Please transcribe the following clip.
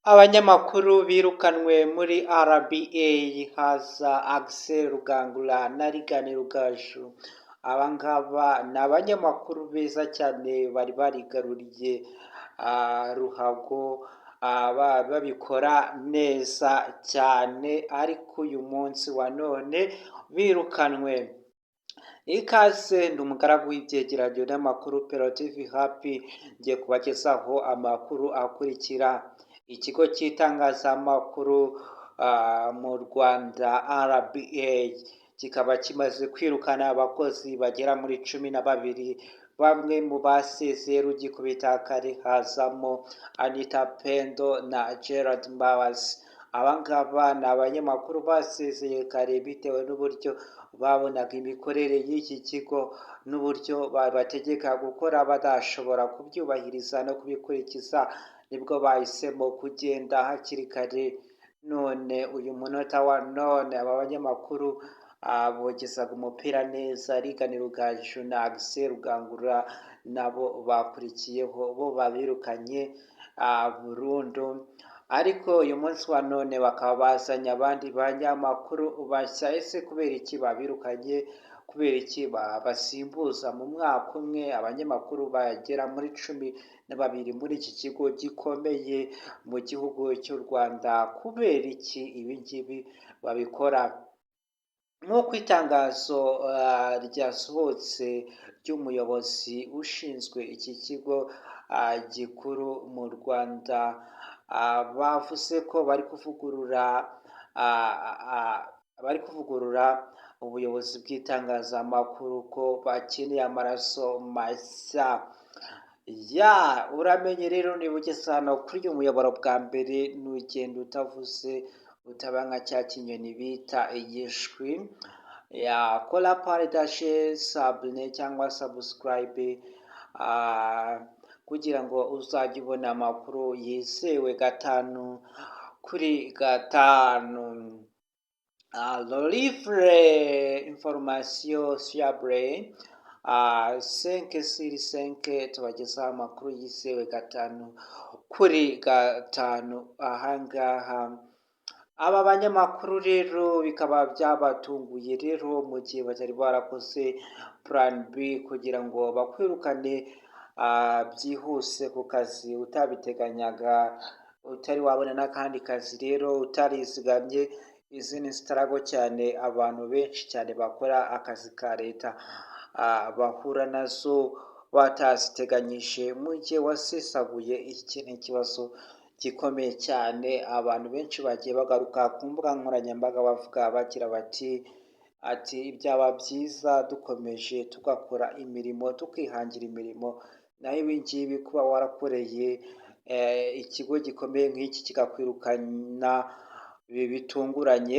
Abanyamakuru birukanwe muri RBA haza Axel Rugangura na Reagan Rugaju. Aba ngaba ni abanyamakuru beza cyane bari barigaruriye ruhago, babikora neza cyane, ariko uyu munsi wa none birukanwe. Ikaze ndi umugaragu w'ibyegeranyo n'amakuru Pero TV Happy, ngiye kubagezaho amakuru akurikira. Ikigo cy'itangazamakuru mu Rwanda RBA kikaba kimaze kwirukana abakozi bagera muri 12. Bamwe mu basezeye rugikubita kare hazamo Anita Pendo na Gerard Mbabazi. Abangaba ni abanyamakuru basezeye kare bitewe n'uburyo babonaga imikorere y'iki kigo n'uburyo babategeka gukora badashobora kubyubahiriza no kubikurikiza, nibwo bahisemo kugenda hakiri kare. None uyu munota wa none aba banyamakuru bogezaga umupira neza. Reagan Rugaju na Axel Rugangura nabo bakurikiyeho, bo babirukanye burundu. Ariko uyu munsi wa none bakaba bazanye abandi banyamakuru bashya. Ese kubera iki babirukanye? Kubera iki basimbuza mu mwaka umwe abanyamakuru bagera muri 12 muri iki kigo gikomeye mu gihugu cy'u Rwanda? Kubera iki ibi ngibi babikora? Nk'uko itangazo ryasohotse ry'umuyobozi ushinzwe iki kigo gikuru mu Rwanda, bavuze ko bari kuvugurura ubuyobozi bw'itangazamakuru, ko bakeneye amaraso mashya. Uramenye rero, niba ugeze hano kuri uyu muyoboro bwa mbere, n'ugenda utavuze utaba nka cya kinyoni bita igishwi, kora partage sabune cyangwa subscribe kugira ngo uzajye ubona amakuru yizewe 5/5. Livre information fiable 5/5, tubagezaho amakuru yizewe 5/5 ahangaha. Aba banyamakuru rero bikaba byabatunguye rero mu gihe batari barakoze plan B kugira ngo bakwirukane byihuse ku kazi utabiteganyaga, utari wabona n'akandi kazi rero utarizigamye. Izi ni struggle cyane abantu benshi cyane bakora akazi ka leta bahura nazo bataziteganyije. Mu gihe wasesaguye, iki ni ikibazo gikomeye cyane. Abantu benshi bagiye bagaruka ku mbuga nkoranyambaga bagira bati byaba byiza dukomeje tugakora imirimo, tukihangira imirimo. Naho ibi ngibi kuba warakoreye ikigo gikomeye nk'iki kikakwirukana bitunguranye,